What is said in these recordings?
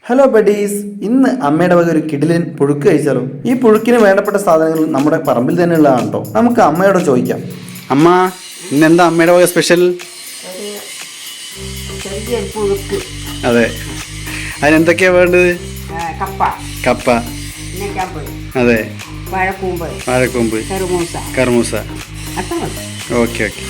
Hello buddies, ഇന്ന് അമ്മയുടെ വക ഒരു കിടിലൻ പുഴുക്ക് കഴിച്ചാലോ? ഈ പുഴുക്കിന് വേണ്ടപ്പെട്ട സാധനങ്ങൾ നമ്മുടെ പറമ്പിൽ തന്നെ ഉള്ളതാണ് കേട്ടോ. നമുക്ക് അമ്മയോട് ചോദിക്കാം. അമ്മ, ഇന്നെന്താ അമ്മയുടെ വക സ്പെഷ്യൽ? അതെ, അതിനെന്തൊക്കെയാ വേണ്ടത്? കപ്പ, അതെ, വാഴക്കൂമ്പ്, കർമൂസ. Okay okay.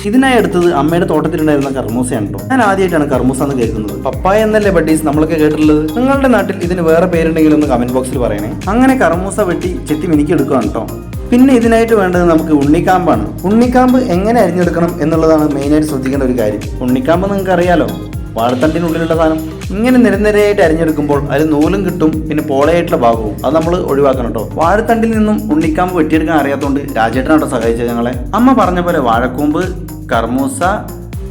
ഇതിനായി എടുത്തത് അമ്മയുടെ തോട്ടത്തിലുണ്ടായിരുന്ന കർമൂസയാണ് കേട്ടോ. ഞാൻ ആദ്യമായിട്ടാണ് കർമൂസ എന്ന് കേൾക്കുന്നത്. പപ്പായ എന്നല്ലേ ബഡീസ് നമ്മളൊക്കെ കേട്ടിട്ടുള്ളത്? നിങ്ങളുടെ നാട്ടിൽ ഇതിന് വേറെ പേരുണ്ടെങ്കിൽ ഒന്ന് കമന്റ് ബോക്സിൽ പറയണേ. അങ്ങനെ കർമൂസ വെട്ടി ചെത്തി മിനിക്കെടുക്കുകയാണ് കേട്ടോ. പിന്നെ ഇതിനായിട്ട് വേണ്ടത് നമുക്ക് ഉണ്ണിക്കാമ്പാണ്. ഉണ്ണിക്കാമ്പ് എങ്ങനെ അരിഞ്ഞെടുക്കണം എന്നുള്ളതാണ് മെയിനായിട്ട് ശ്രദ്ധിക്കേണ്ട ഒരു കാര്യം. ഉണ്ണിക്കാമ്പ് നിങ്ങൾക്ക് അറിയാലോ, വാഴത്തണ്ടിനുള്ളിലുള്ള സാധനം. ഇങ്ങനെ നിരനിരയായിട്ട് അരിഞ്ഞെടുക്കുമ്പോൾ അതിൽ നൂലും കിട്ടും, പിന്നെ പോളയായിട്ടുള്ള ഭാഗവും അത് നമ്മൾ ഒഴിവാക്കണം കേട്ടോ. വാഴത്തണ്ടിൽ നിന്നും ഉണ്ണിക്കാമ്പ് വെട്ടിയെടുക്കാൻ അറിയാത്തതുകൊണ്ട് രാജേട്ടനാട്ടോ സഹായിച്ചത് ഞങ്ങളെ. അമ്മ പറഞ്ഞ പോലെ വാഴക്കൂമ്പ്, കർമൂസ,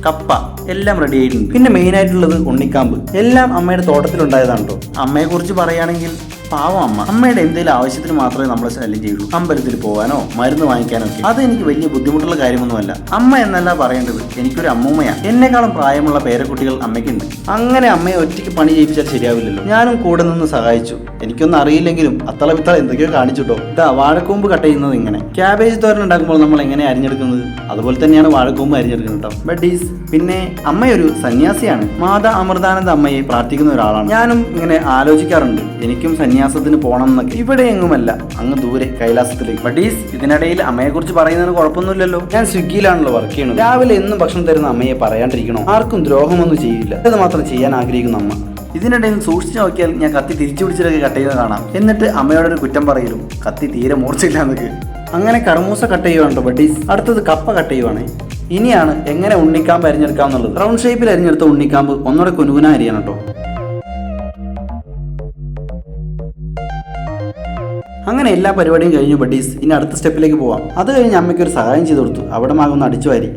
കപ്പ എല്ലാം റെഡി ആയിട്ടുണ്ട്. പിന്നെ മെയിൻ ആയിട്ടുള്ളത് ഉണ്ണിക്കാമ്പ്. എല്ലാം അമ്മയുടെ തോട്ടത്തിലുണ്ടായതാണ് കേട്ടോ. അമ്മയെ കുറിച്ച് പറയുകയാണെങ്കിൽ പാവം അമ്മ. അമ്മയുടെ എന്തെങ്കിലും ആവശ്യത്തിന് മാത്രമേ നമ്മളെ ശല്യം ചെയ്യുള്ളൂ. അമ്പലത്തിൽ പോകാനോ മരുന്ന് വാങ്ങിക്കാനോ ഒക്കെ. അത് എനിക്ക് വലിയ ബുദ്ധിമുട്ടുള്ള കാര്യമൊന്നുമല്ല. അമ്മ എന്നല്ല പറയേണ്ടത്, എനിക്കൊരു അമ്മൂമ്മയാണ്. എന്നെക്കാളും പ്രായമുള്ള പേരക്കുട്ടികൾ അമ്മയ്ക്കുണ്ട്. അങ്ങനെ അമ്മയെ ഒറ്റയ്ക്ക് പണി ചെയ്യിപ്പിച്ചാൽ ശരിയാവില്ലല്ലോ. ഞാനും കൂടെ നിന്ന് സഹായിച്ചു. എനിക്കൊന്നും അറിയില്ലെങ്കിലും അത്തള വിത്തള എന്തൊക്കെയോ കാണിച്ചിട്ടോ. ഇതാ വാഴക്കൂമ്പ് കട്ട് ചെയ്യുന്നത് ഇങ്ങനെ. ക്യാബേജ് തോരൻ ഉണ്ടാക്കുമ്പോൾ നമ്മൾ എങ്ങനെ അരിഞ്ഞെടുക്കുന്നത് അതുപോലെ തന്നെയാണ് വാഴക്കൂമ്പ് അരിഞ്ഞെടുക്കുന്നത് കേട്ടോ. ബഡീസ്, പിന്നെ അമ്മയൊരു സന്യാസിയാണ്. മാതാ അമൃതാനന്ദ അമ്മയെ പ്രാർത്ഥിക്കുന്ന ഒരാളാണ്. ഞാനും ഇങ്ങനെ ആലോചിക്കാറുണ്ട്, എനിക്കും സന്യാസത്തിന് പോകണം എന്നൊക്കെ. ഇവിടെ എങ്ങുമല്ല, അങ്ങ് ദൂരെ കൈലാസത്തിലേക്ക്. ബഡീസ്, ഇതിനിടയിൽ അമ്മയെ കുറിച്ച് പറയുന്നതിന് കുഴപ്പമൊന്നുമില്ലല്ലോ. ഞാൻ സ്വിഗ്ഗിയിലാണല്ലോ വർക്ക് ചെയ്യുന്നത്. രാവിലെ എന്നും ഭക്ഷണം തരുന്ന അമ്മയെ പറയാണ്ടിരിക്കണോ? ആർക്കും ദ്രോഹമൊന്നും ചെയ്യില്ല. ഇത് മാത്രം ചെയ്യാൻ ആഗ്രഹിക്കുന്ന അമ്മ. ഇതിനിടയിൽ സൂക്ഷിച്ചു നോക്കിയാൽ ഞാൻ കത്തി തിരിച്ചു പിടിച്ചിട്ടൊക്കെ കട്ട് ചെയ്യുന്നത് കാണാം. എന്നിട്ട് അമ്മയോടൊരു കുറ്റം പറയലും, കത്തി തീരെ മൂർച്ചയില്ല എന്നൊക്കെ. അങ്ങനെ കർമൂസ കട്ട് ചെയ്യുവാണ് ബഡീസ്. അടുത്തത് കപ്പ കട്ട് ചെയ്യുവാണ്. ഇനിയാണ് എങ്ങനെ ഉണ്ണിക്കാമ്പ് അരിഞ്ഞെടുക്കാം എന്നുള്ളത്. റൗണ്ട് ഷേപ്പിൽ അരിഞ്ഞെടുത്ത ഉണ്ണിക്കാമ്പ് ഒന്നുകൂടെ കുനുകുന അരിയണം കേട്ടോ. അങ്ങനെ എല്ലാ പരിപാടിയും കഴിഞ്ഞു ബഡീസ്. ഇനി അടുത്ത സ്റ്റെപ്പിലേക്ക് പോവാം. അത് കഴിഞ്ഞ് അമ്മയ്ക്ക് ഒരു സഹായം ചെയ്ത് കൊടുത്തു. അവിടെ മാകുന്ന അടിച്ചു വാരി.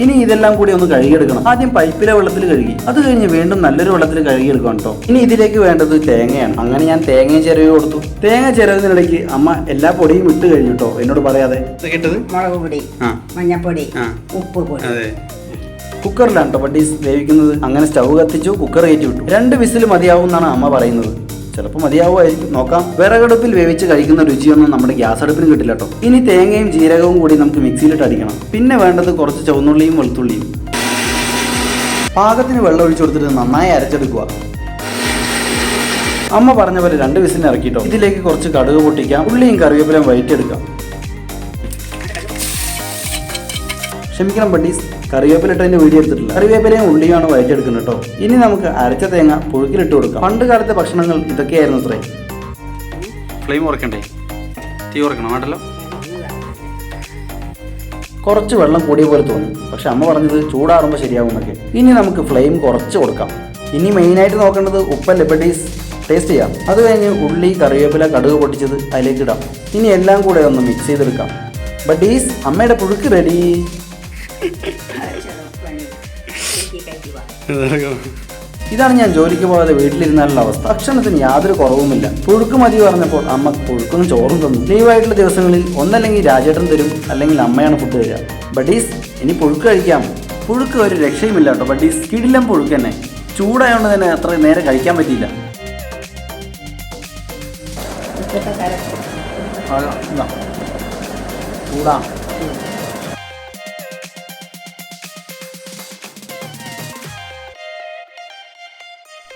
ഇനി ഇതെല്ലാം കൂടി ഒന്ന് കഴുകിയെടുക്കണം. ആദ്യം പൈപ്പിലെ വെള്ളത്തിൽ കഴുകി, അത് കഴിഞ്ഞ് വീണ്ടും നല്ലൊരു വെള്ളത്തിൽ കഴുകിയെടുക്കണം കേട്ടോ. ഇനി ഇതിലേക്ക് വേണ്ടത് തേങ്ങയാണ്. അങ്ങനെ ഞാൻ തേങ്ങയും ചിരവി കൊടുത്തു. തേങ്ങ ചിരവുന്നതിനിടയ്ക്ക് അമ്മ എല്ലാ പൊടിയും ഇട്ട് കഴിഞ്ഞു കേട്ടോ, എന്നോട് പറയാതെ. മുളക് പൊടി, മഞ്ഞപ്പൊടി, ഉപ്പ് പൊടി. കുക്കറിലാണ് കേട്ടോ ബഡീസ് വേവിക്കുന്നത്. അങ്ങനെ സ്റ്റൗ കത്തിച്ചു, കുക്കർ കയറ്റി വിട്ടു. 2 വിസിൽ മതിയാവും എന്നാണ് അമ്മ പറയുന്നത്. ചിലപ്പോൾ മതിയാവുമായിരിക്കും, നോക്കാം. വിറകടുപ്പിൽ വേവിച്ച് കഴിക്കുന്ന രുചിയൊന്നും നമ്മുടെ ഗ്യാസ് അടുപ്പിന് കിട്ടില്ല കേട്ടോ. ഇനി തേങ്ങയും ജീരകവും കൂടി നമുക്ക് മിക്സിയിലിട്ട് അടിക്കണം. പിന്നെ വേണ്ടത് കുറച്ച് ചുവന്നുള്ളിയും വെളുത്തുള്ളിയും. പാകത്തിന് വെള്ളം ഒഴിച്ചു കൊടുത്തിട്ട് നന്നായി അരച്ചെടുക്കുക. അമ്മ പറഞ്ഞ പോലെ 2 വിസിലിന് ഇറക്കിട്ടോ. ഇതിലേക്ക് കുറച്ച് കടുക് പൊട്ടിക്കാം, ഉള്ളിയും കറിവേപ്പിലയും വഴറ്റിയെടുക്കാം. ക്ഷമിക്കണം ബഡീസ്, കറിവേപ്പിലിട്ടതിന്റെ വീഡിയോ എടുത്തിട്ടില്ല. കറിവേപ്പിലയും ഉള്ളിയാണ് വഴറ്റിയെടുക്കുന്നത് കേട്ടോ. ഇനി നമുക്ക് അരച്ച തേങ്ങ പുഴുക്കിലിട്ട് കൊടുക്കാം. പണ്ട് കാലത്തെ ഭക്ഷണങ്ങൾ ഇതൊക്കെയായിരുന്നു അത്രേ. ഫ്ലെയിം കുറയ്ക്കണ്ടേ? തീ കുറയ്ക്കണം വേണ്ടല്ലോ. കുറച്ച് വെള്ളം കൂടിയ പോലെ തോന്നി, പക്ഷെ അമ്മ പറഞ്ഞത് ചൂടാറുമ്പോൾ ശരിയാവും എന്നൊക്കെ. ഇനി നമുക്ക് ഫ്ലെയിം കുറച്ച് കൊടുക്കാം. ഇനി മെയിനായിട്ട് നോക്കേണ്ടത് ഉപ്പല്ലേ ബഡീസ്. ടേസ്റ്റ് ചെയ്യാം. അത് കഴിഞ്ഞ് ഉള്ളി, കറിവേപ്പില, കടുക് പൊട്ടിച്ചത് അതിലേക്ക് ഇടാം. ഇനി എല്ലാം കൂടെ ഒന്ന് മിക്സ് ചെയ്തെടുക്കാം. ബഡീസ്, അമ്മയുടെ പുഴുക്ക് റെഡി. ഇതാണ് ഞാൻ ജോലിക്ക് പോകാതെ വീട്ടിലിരുന്നാലുള്ള അവസ്ഥ. ഭക്ഷണത്തിന് യാതൊരു കുറവുമില്ല. പുഴുക്ക് മതി പറഞ്ഞപ്പോൾ അമ്മ പുഴുക്കും ചോറും തന്നു. ലീവായിട്ടുള്ള ദിവസങ്ങളിൽ ഒന്നല്ലെങ്കിൽ രാജേട്ടൻ തരും, അല്ലെങ്കിൽ അമ്മയാണ് ഫുഡ് തരിക. ബഡീസ്, ഇനി പുഴുക്ക് കഴിക്കാം. പുഴുക്ക് ഒരു രക്ഷയുമില്ല കേട്ടോ ബഡീസ്. കിടിലം പുഴുക്ക് തന്നെ. ചൂടായതുകൊണ്ട് തന്നെ അത്ര നേരെ കഴിക്കാൻ പറ്റിയില്ല. ചൂടാ.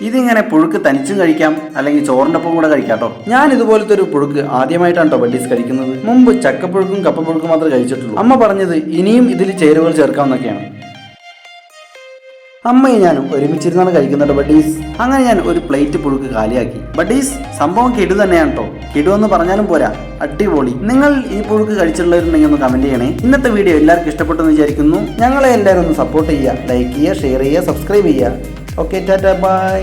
ഇതിങ്ങനെ പുഴുക്ക് തനിച്ചും കഴിക്കാം, അല്ലെങ്കിൽ ചോറിൻ്റെ ഒപ്പം കൂടെ കഴിക്കാം കേട്ടോ. ഞാൻ ഇതുപോലത്തെ ഒരു പുഴുക്ക് ആദ്യമായിട്ടാണ് കേട്ടോ ബഡീസ് കഴിക്കുന്നത്. മുമ്പ് ചക്കപ്പുഴുക്കും കപ്പപ്പുഴുക്കും മാത്രമേ കഴിച്ചിട്ടുള്ളൂ. അമ്മ പറഞ്ഞത് ഇനിയും ഇതിൽ ചേരുവകൾ ചേർക്കാമെന്നൊക്കെയാണ്. അമ്മയും ഞാനും ഒരുമിച്ചിരുന്നാണ് കഴിക്കുന്നുണ്ട് ബഡീസ്. അങ്ങനെ ഞാൻ ഒരു പ്ലേറ്റ് പുഴുക്ക് കാലിയാക്കി. ബഡീസ്, സംഭവം കിടു തന്നെയാണ് കേട്ടോ. കിടുവെന്ന് പറഞ്ഞാലും പോരാ, അടിപൊളി. നിങ്ങൾ ഈ പുഴുക്ക് കഴിച്ചിട്ടുള്ളവരുണ്ടെങ്കിൽ ഒന്ന് കമന്റ് ചെയ്യണേ. ഇന്നത്തെ വീഡിയോ എല്ലാവർക്കും ഇഷ്ടപ്പെട്ടെന്ന് വിചാരിക്കുന്നു. ഞങ്ങളെ എല്ലാവരും ഒന്ന് സപ്പോർട്ട് ചെയ്യുക. ലൈക്ക് ചെയ്യുക, ഷെയർ ചെയ്യുക, സബ്സ്ക്രൈബ് ചെയ്യുക. Okay, tata, by.